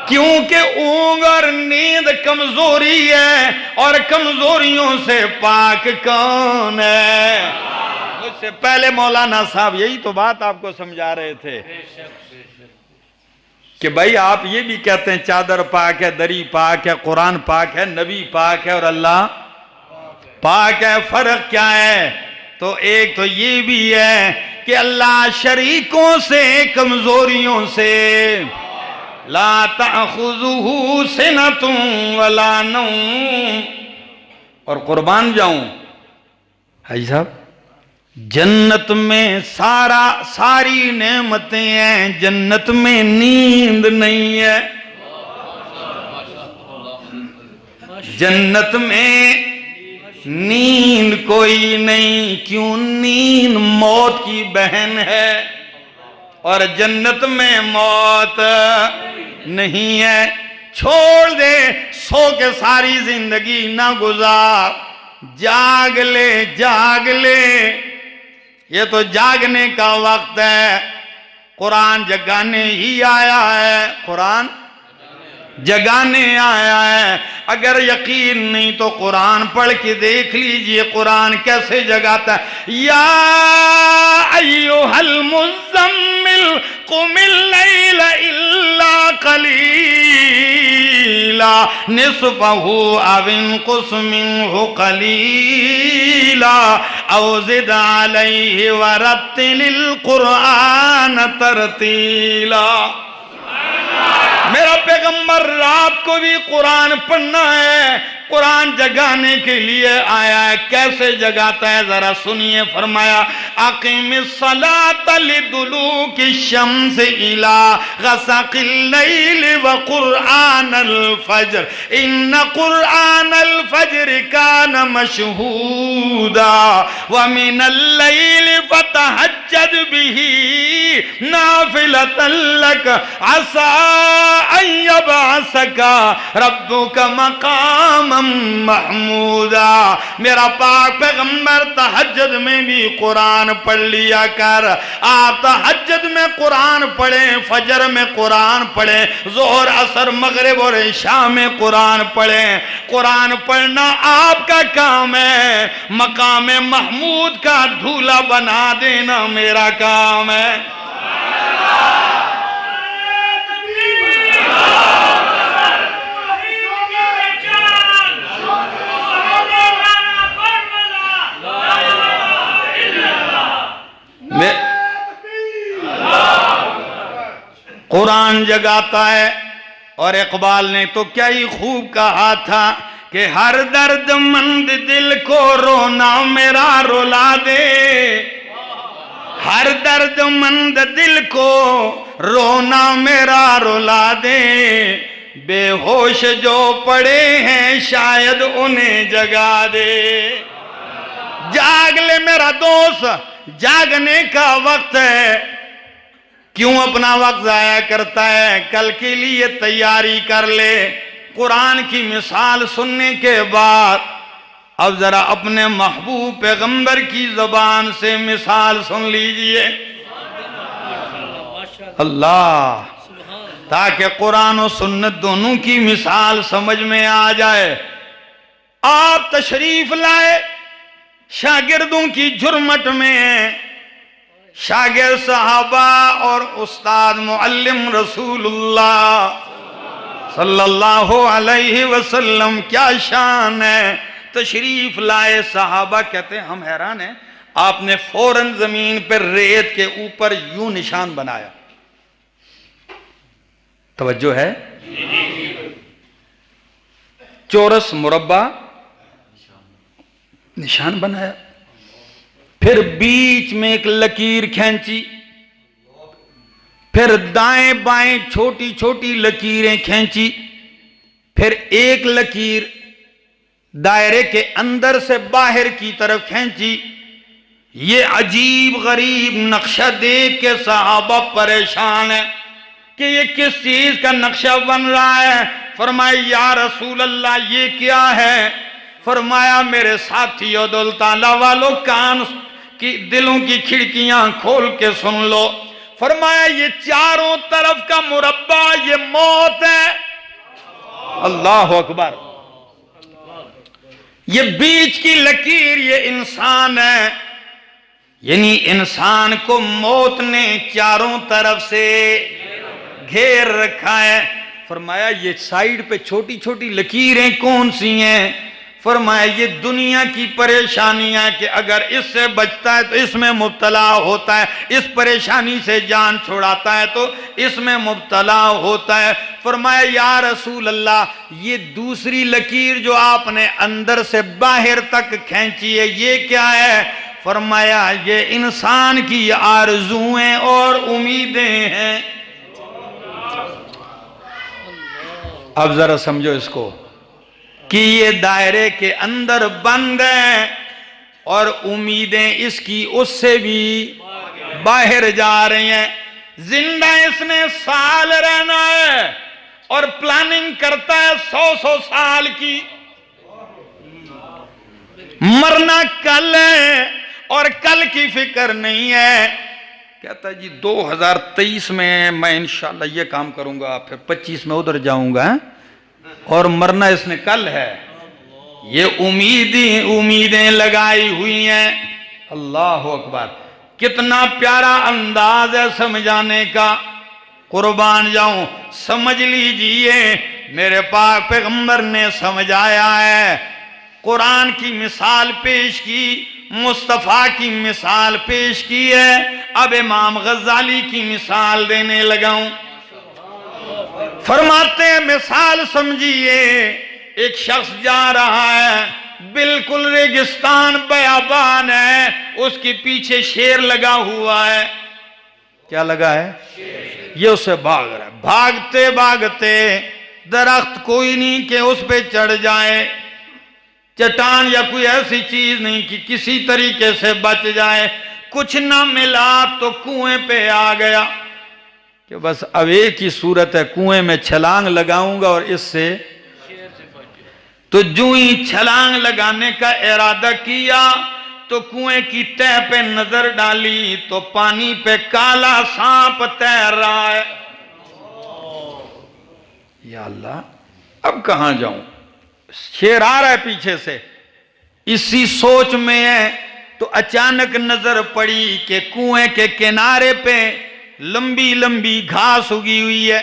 کیونکہ اونگ اور نیند کمزوری ہے، اور کمزوریوں سے پاک کون ہے؟ مجھ سے پہلے مولانا صاحب یہی تو بات آپ کو سمجھا رہے تھے کہ بھائی آپ یہ بھی کہتے ہیں چادر پاک ہے، دری پاک ہے، قرآن پاک ہے، نبی پاک ہے، اور اللہ پاک ہے، فرق کیا ہے؟ تو ایک تو یہ بھی ہے کہ اللہ شریکوں سے، کمزوریوں سے، لا تأخذہ سنۃ ولا نوم۔ اور قربان جاؤں حاجی صاحب، جنت میں ساری نعمتیں ہیں، جنت میں نیند نہیں ہے۔ جنت میں نیند کوئی نہیں، کیوں؟ نیند موت کی بہن ہے، اور جنت میں موت نہیں ہے۔ چھوڑ دے، سو کے ساری زندگی نہ گزار، جاگ لے جاگ لے، یہ تو جاگنے کا وقت ہے۔ قرآن جگانے ہی آیا ہے، قرآن جگانے آیا ہے. اگر یقین نہیں تو قرآن پڑھ کے دیکھ لیجئے قرآن کیسے جگاتا ہے. یا ایھا المزمل قم اللیل الا قلیلا نصفہ او انقص منہ قلیلا او زد علیہ ورتل القرآن ترتیلا. میرا پیغمبر رات کو بھی قرآن پڑھنا ہے. قرآن جگانے کے لیے آیا ہے. کیسے جگاتا ہے ذرا سنیے. فرمایا اقیم الصلاۃ لدلوک الشمس الی غسق اللیل وقرآن الفجر ان قرآن الفجر کان مشہودا ومن اللیل فتہجد بہ نافلۃ لک عسى ان یبعثک ربک مقاما محمودا. میرا پاک پیغمبر تہجد میں بھی قرآن پڑھ لیا کر. آپ تہجد میں قرآن پڑھیں, فجر میں قرآن پڑھیں, ظہر عصر مغرب اور عشاء میں قرآن پڑھیں. قرآن پڑھنا آپ کا کام ہے. مقام محمود کا دھولا بنا دینا میرا کام ہے. قرآن جگاتا ہے. اور اقبال نے تو کیا ہی خوب کہا تھا کہ ہر درد مند دل کو رونا میرا رلا دے. ہر درد مند دل کو رونا میرا رلا دے. بے ہوش جو پڑے ہیں شاید انہیں جگا دے. جاگ لے میرا دوست, جاگنے کا وقت ہے. کیوں اپنا وقت ضائع کرتا ہے؟ کل کے لیے تیاری کر لے. قرآن کی مثال سننے کے بعد اب ذرا اپنے محبوب پیغمبر کی زبان سے مثال سن لیجئے. اللہ, تاکہ قرآن و سنت دونوں کی مثال سمجھ میں آ جائے. آپ تشریف لائے شاگردوں کی جھرمٹ میں. شاگرد صحابہ اور استاد معلم رسول اللہ صلی اللہ علیہ وسلم, کیا شان ہے. تشریف لائے صحابہ کہتے ہیں ہم حیران ہیں. آپ نے فوراً زمین پر ریت کے اوپر یوں نشان بنایا. توجہ ہے؟ چورس مربع نشان بنایا. پھر بیچ میں ایک لکیر کھینچی. پھر دائیں بائیں چھوٹی چھوٹی لکیریں کھینچی. پھر ایک لکیر دائرے کے اندر سے باہر کی طرف کھینچی. یہ عجیب غریب نقشہ دیکھ کے صحابہ پریشان ہیں کہ یہ کس چیز کا نقشہ بن رہا ہے. فرمایا یا رسول اللہ یہ کیا ہے؟ فرمایا میرے ساتھیو دولتانہ والو کان کی دلوں کی کھڑکیاں کھول کے سن لو. فرمایا یہ چاروں طرف کا مربع یہ موت ہے. اللہ اکبر. یہ بیچ کی لکیر یہ انسان ہے. یعنی انسان کو موت نے چاروں طرف سے گھیر رکھا ہے. فرمایا یہ سائیڈ پہ چھوٹی چھوٹی لکیریں کون سی ہیں؟ فرمایا یہ دنیا کی پریشانیاں کہ اگر اس سے بچتا ہے تو اس میں مبتلا ہوتا ہے, اس پریشانی سے جان چھوڑاتا ہے تو اس میں مبتلا ہوتا ہے. فرمایا یا رسول اللہ یہ دوسری لکیر جو آپ نے اندر سے باہر تک کھینچی ہے یہ کیا ہے؟ فرمایا یہ انسان کی آرزویں اور امیدیں ہیں. اب ذرا سمجھو اس کو کہ یہ دائرے کے اندر بند ہیں اور امیدیں اس کی اس سے بھی باہر جا رہی ہیں. زندہ اس نے سال رہنا ہے اور پلاننگ کرتا ہے 100 سال کی. مرنا کل ہے اور کل کی فکر نہیں ہے. کہتا ہے جی 2023 میں انشاءاللہ یہ کام کروں گا، پھر 25 میں ادھر جاؤں گا، اور مرنا اس نے کل ہے۔ یہ امیدیں لگائی ہوئی ہیں۔ اللہ اکبر، کتنا پیارا انداز ہے سمجھانے کا، قربان جاؤں۔ سمجھ لیجئے میرے پاک پیغمبر نے سمجھایا ہے، قرآن کی مثال پیش کی، مصطفیٰ کی مثال پیش کی ہے، اب امام غزالی کی مثال دینے لگا ہوں۔ فرماتے ہیں مثال سمجھیے، ایک شخص جا رہا ہے، بالکل ریگستان بیابان ہے، اس کے پیچھے شیر لگا ہوا ہے۔ کیا لگا ہے؟ یہ اسے بھاگ رہا ہے، بھاگتے بھاگتے درخت کوئی نہیں کہ اس پہ چڑھ جائے، چٹان یا کوئی ایسی چیز نہیں کہ کسی طریقے سے بچ جائے، کچھ نہ ملا تو کنویں پہ آ گیا کہ بس اب ایک ہی صورت ہے، کنویں میں چھلانگ لگاؤں گا اور اس سے تو جو ہی چھلانگ لگانے کا ارادہ کیا تو کنویں کی تہہ پہ نظر ڈالی تو پانی پہ کالا سانپ تیر رہا ہے۔ یا اللہ، اب کہاں جاؤں؟ شیر آ رہا ہے پیچھے سے، اسی سوچ میں ہے تو اچانک نظر پڑی کہ کنویں کے کنارے پہ لمبی لمبی گھاس اگی ہوئی ہے،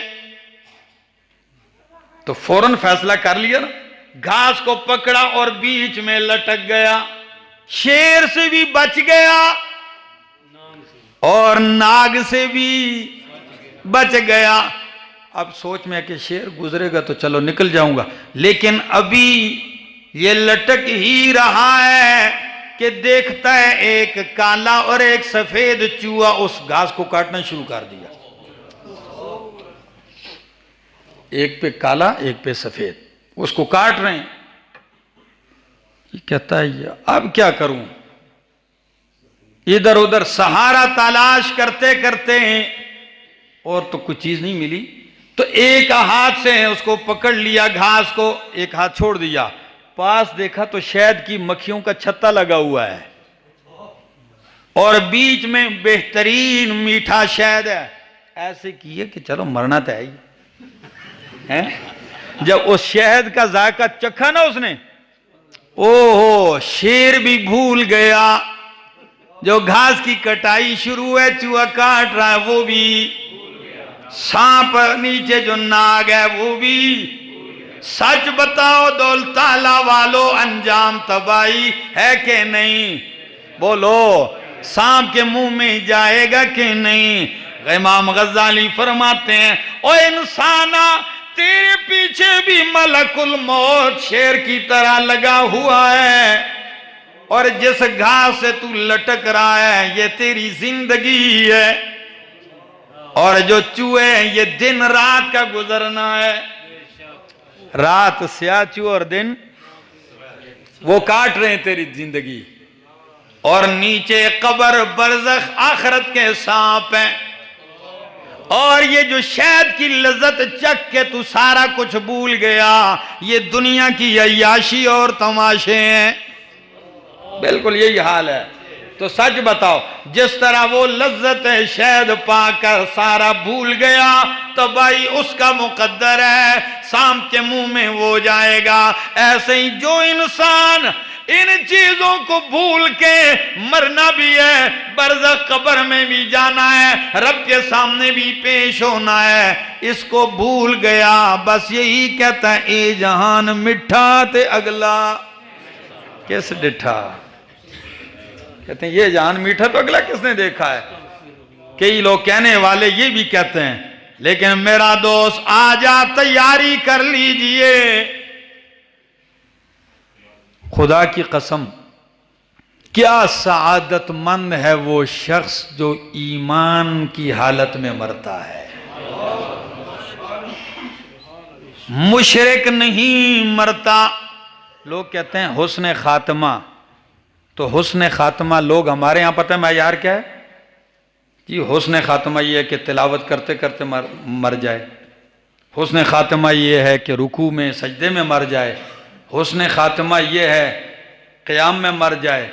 تو فوراً فیصلہ کر لیا نا، گھاس کو پکڑا اور بیچ میں لٹک گیا، شیر سے بھی بچ گیا اور ناگ سے بھی بچ گیا۔ اب سوچ میں ہے کہ شیر گزرے گا تو چلو نکل جاؤں گا، لیکن ابھی یہ لٹک ہی رہا ہے کہ دیکھتا ہے ایک کالا اور ایک سفید چوہا اس گھاس کو کاٹنا شروع کر دیا، ایک پہ کالا ایک پہ سفید، اس کو کاٹ رہے ہیں۔ یہ کہتا ہے اب کیا کروں؟ ادھر ادھر سہارا تلاش کرتے کرتے ہیں اور تو کچھ چیز نہیں ملی، تو ایک ہاتھ سے اس کو پکڑ لیا گھاس کو، ایک ہاتھ چھوڑ دیا، پاس دیکھا تو شہد کی مکھیوں کا چھتا لگا ہوا ہے اور بیچ میں بہترین میٹھا شہد ہے۔ ایسے کیے کہ چلو مرنا تو ہے ہی، جب اس شہد کا ذائقہ چکھا نا اس نے، اوہو، شیر بھی بھول گیا، جو گھاس کی کٹائی شروع ہے چوہا کاٹ رہا ہے وہ بھی، سانپ نیچے جو ناگ ہے وہ بھی۔ سچ بتاؤ دولتالہ والو، انجام تباہی ہے کہ نہیں؟ بولو، سانپ کے منہ میں جائے گا کہ نہیں؟ امام غزالی فرماتے ہیں، او انسانا تیرے پیچھے بھی ملک الموت شیر کی طرح لگا ہوا ہے، اور جس گھاس سے تو لٹک رہا ہے یہ تیری زندگی ہے، اور جو چوہے ہیں یہ دن رات کا گزرنا ہے، رات سیاہ چوہے اور دن وہ کاٹ رہے ہیں تیری زندگی، اور نیچے قبر برزخ آخرت کے سانپ ہیں، اور یہ جو شہد کی لذت چکھ کے تو سارا کچھ بھول گیا، یہ دنیا کی عیاشی اور تماشے ہیں۔ بالکل یہی حال ہے۔ تو سچ بتاؤ، جس طرح وہ لذت شہد پا کر سارا بھول گیا، تباہی اس کا مقدر ہے، سانپ کے منہ میں وہ جائے گا، ایسے ہی جو انسان ان چیزوں کو بھول کے مرنا بھی ہے، برزخ قبر میں بھی جانا ہے، رب کے سامنے بھی پیش ہونا ہے، اس کو بھول گیا، بس یہی کہتا ہے اے جہان مٹھا تے اگلا کس ڈٹھا۔ کہتے ہیں یہ جہان میٹھا تو اگلا کس نے دیکھا ہے؟ کئی لوگ کہنے والے یہ بھی کہتے ہیں، لیکن میرا دوست آجا تیاری کر لیجئے، خدا کی قسم کیا سعادت مند ہے وہ شخص جو ایمان کی حالت میں مرتا ہے، مشرک نہیں مرتا۔ لوگ کہتے ہیں حسن خاتمہ، تو حسن خاتمہ لوگ ہمارے ہاں پتہ ہے معیار کیا ہے جی؟ حسن خاتمہ یہ ہے کہ تلاوت کرتے کرتے مر جائے، حسن خاتمہ یہ ہے کہ رکوع میں سجدے میں مر جائے، حسن خاتمہ یہ ہے قیام میں مر جائے،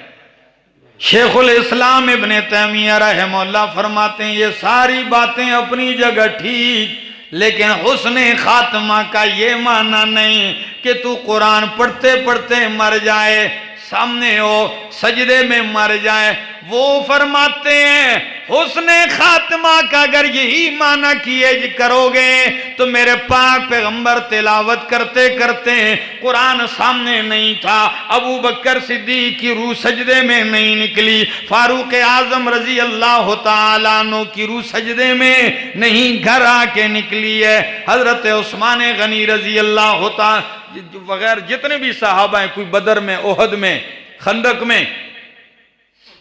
شیخ الاسلام ابن تیمیہ رحمہ اللہ فرماتے ہیں یہ ساری باتیں اپنی جگہ ٹھیک، لیکن حسن خاتمہ کا یہ معنی نہیں کہ تو قرآن پڑھتے پڑھتے مر جائے، سامنے ہو سجدے میں مر جائے۔ وہ فرماتے ہیں حسن خاتمہ کا اگر یہی معنی کیے کرو گے تو میرے پاک پیغمبر تلاوت کرتے کرتے قرآن سامنے نہیں تھا، ابو بکر صدیق کی روح سجدے میں نہیں نکلی، فاروق اعظم رضی اللہ تعالیٰ عنہ کی روح سجدے میں نہیں گھر آ کے نکلی ہے، حضرت عثمان غنی رضی اللہ تعالیٰ وغیرہ جتنے بھی صحابہ ہیں، کوئی بدر میں، احد میں، خندق میں،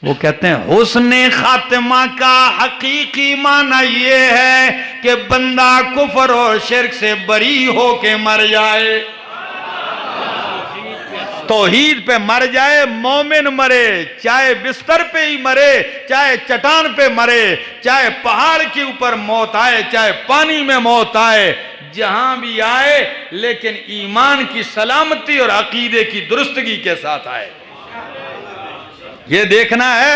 وہ کہتے ہیں حسن خاتمہ کا حقیقی معنی یہ ہے کہ بندہ کفر اور شرک سے بری ہو کے مر جائے، توحید پہ مر جائے، مومن مرے، چاہے بستر پہ ہی مرے، چاہے چٹان پہ مرے، چاہے پہاڑ کے اوپر موت آئے، چاہے پانی میں موت آئے، جہاں بھی آئے لیکن ایمان کی سلامتی اور عقیدے کی درستگی کے ساتھ آئے۔ یہ دیکھنا ہے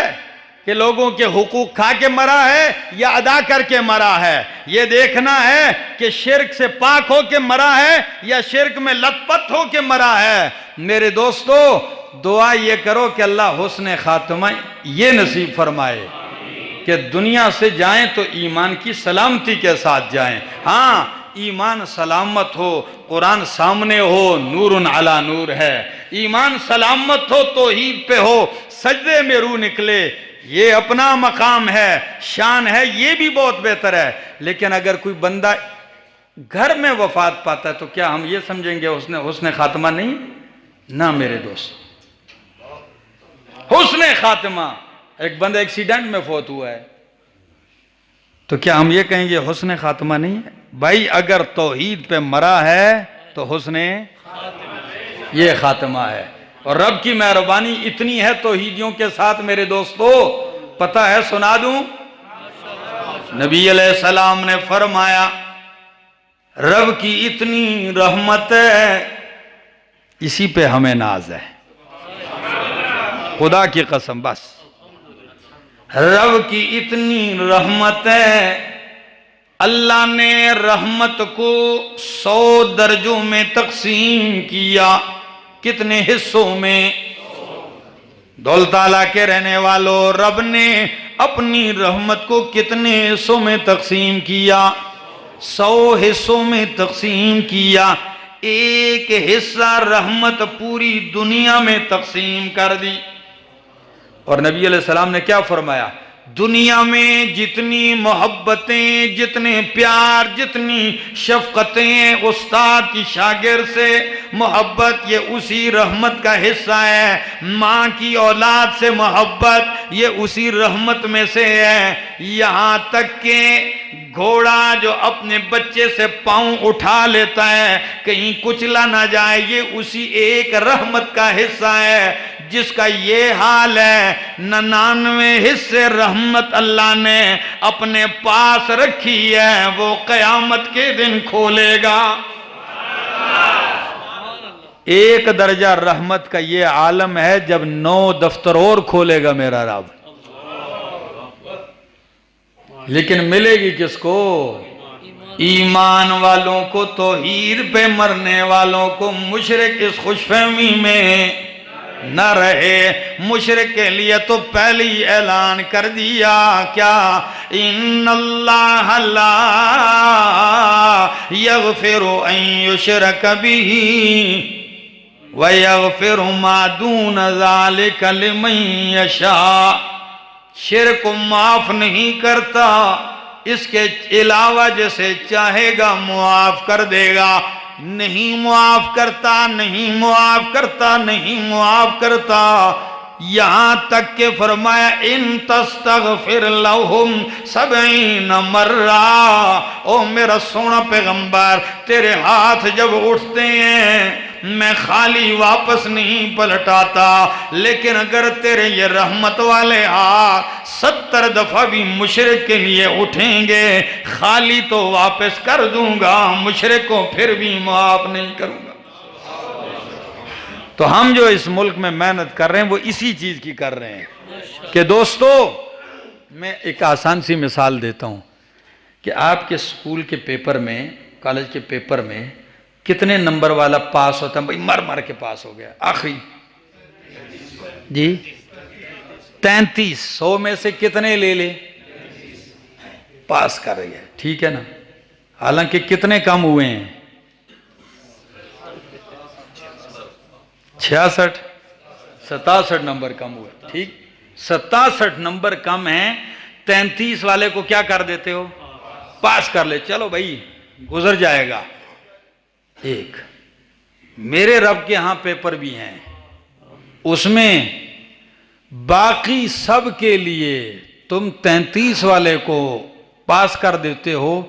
کہ لوگوں کے حقوق کھا کے مرا ہے یا ادا کر کے مرا ہے، یہ دیکھنا ہے کہ شرک سے پاک ہو کے مرا ہے یا شرک میں لت پت ہو کے مرا ہے۔ میرے دوستو دعا یہ کرو کہ اللہ حسن خاتمہ یہ نصیب فرمائے کہ دنیا سے جائیں تو ایمان کی سلامتی کے ساتھ جائیں۔ ہاں ایمان سلامت ہو، قرآن سامنے ہو، نور علی نور ہے، ایمان سلامت ہو، توحید پہ ہو، سجدے میں روح نکلے، یہ اپنا مقام ہے، شان ہے، یہ بھی بہت بہتر ہے۔ لیکن اگر کوئی بندہ گھر میں وفات پاتا ہے تو کیا ہم یہ سمجھیں گے حسن خاتمہ نہیں؟ نہ میرے دوست، حسن خاتمہ، ایک بندہ ایکسیڈنٹ میں فوت ہوا ہے تو کیا ہم یہ کہیں گے حسن خاتمہ نہیں ہے؟ بھائی اگر توحید پہ مرا ہے تو حسن یہ خاتمہ ہے، اور رب کی مہربانی اتنی ہے توحیدیوں کے ساتھ میرے دوستو، پتہ ہے سنا دوں؟ نبی علیہ السلام نے فرمایا رب کی اتنی رحمت ہے، اسی پہ ہمیں ناز ہے، خدا کی قسم، بس رب کی اتنی رحمت ہے، اللہ نے رحمت کو 100 درجوں میں تقسیم کیا، کتنے حصوں میں؟ دولت تعالیٰ کے رہنے والوں، رب نے اپنی رحمت کو کتنے حصوں میں تقسیم کیا؟ 100 حصوں میں تقسیم کیا، ایک حصہ رحمت پوری دنیا میں تقسیم کر دی۔ اور نبی علیہ السلام نے کیا فرمایا؟ دنیا میں جتنی محبتیں، جتنے پیار، جتنی شفقتیں، استاد کی شاگرد سے محبت، یہ اسی رحمت کا حصہ ہے، ماں کی اولاد سے محبت یہ اسی رحمت میں سے ہے، یہاں تک کہ گھوڑا جو اپنے بچے سے پاؤں اٹھا لیتا ہے کہیں کچلا نہ جائے، یہ اسی ایک رحمت کا حصہ ہے، جس کا یہ حال ہے 99 حصے رحمت اللہ نے اپنے پاس رکھی ہے، وہ قیامت کے دن کھولے گا۔ ایک درجہ رحمت کا یہ عالم ہے جب 9 دفتر اور کھولے گا میرا رب، لیکن ملے گی کس کو؟ ایمان والوں کو، توحید پہ مرنے والوں کو۔ مشرک اس خوش فہمی میں نہ رہے، مشرک کے لیے تو پہلی اعلان کر دیا کیا؟ ان اللہ لا یغفر ان یشرک بہ وَيَغْفِرُ مَا دُونَ ذَلِكَ لِمَن يَشَاءُ، شرک کو معاف نہیں کرتا، اس کے علاوہ جسے چاہے گا معاف کر دے گا، نہیں معاف کرتا، نہیں معاف کرتا، نہیں معاف کرتا، یہاں تک کہ فرمایا ان تستغفر لہم 70 مرہ، او میرا سونا پیغمبر تیرے ہاتھ جب اٹھتے ہیں میں خالی واپس نہیں پلٹاتا، لیکن اگر تیرے یہ رحمت والے ہاتھ 70 دفعہ بھی مشرک کے لیے اٹھیں گے خالی تو واپس کر دوں گا، مشرک کو پھر بھی معاف نہیں کروں گا۔ تو ہم جو اس ملک میں محنت کر رہے ہیں وہ اسی چیز کی کر رہے ہیں۔ کہ دوستو میں ایک آسان سی مثال دیتا ہوں کہ آپ کے سکول کے پیپر میں، کالج کے پیپر میں کتنے نمبر والا پاس ہوتا ہے؟ بھائی مر کے پاس ہو گیا آخری جی 33، 100 میں سے کتنے لے لے؟ پاس کر گیا، ٹھیک ہے نا؟ حالانکہ کتنے کم ہوئے ہیں؟ 66 67 نمبر کم ہوئے، ٹھیک 67 نمبر کم ہیں، 33 والے کو کیا کر دیتے ہو؟ پاس کر لے، چلو بھائی گزر جائے گا۔ ایک میرے رب کے ہاں پیپر بھی ہیں، اس میں باقی سب کے لیے تم 33 والے کو پاس کر دیتے ہو،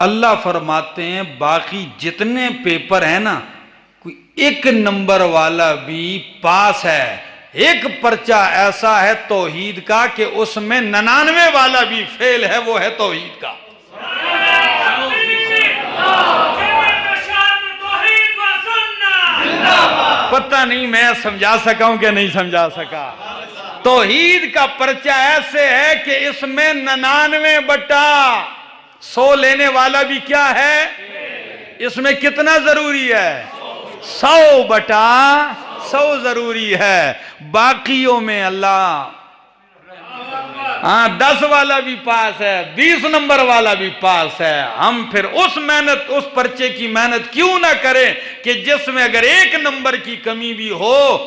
اللہ فرماتے ہیں باقی جتنے پیپر ہیں نا، کوئی ایک نمبر والا بھی پاس ہے۔ ایک پرچہ ایسا ہے توحید کا کہ اس میں 99 والا بھی فیل ہے، وہ ہے توحید کا۔ پتہ نہیں میں سمجھا سکا ہوں کہ نہیں سمجھا سکا۔ توحید کا پرچہ ایسے ہے کہ اس میں 99/100 لینے والا بھی کیا ہے؟ اس میں کتنا ضروری ہے؟ 100/100 ضروری ہے۔ باقیوں میں اللہ 10 والا بھی پاس ہے، 20 نمبر والا بھی پاس ہے۔ ہم پھر اس پرچے کی محنت کیوں نہ کریں کہ جس میں اگر 1 نمبر کی کمی بھی ہو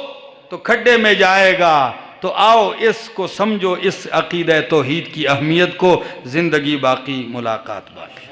تو کھڈے میں جائے گا۔ تو آؤ اس کو سمجھو، اس عقیدہ توحید کی اہمیت کو، زندگی باقی ملاقات باقی۔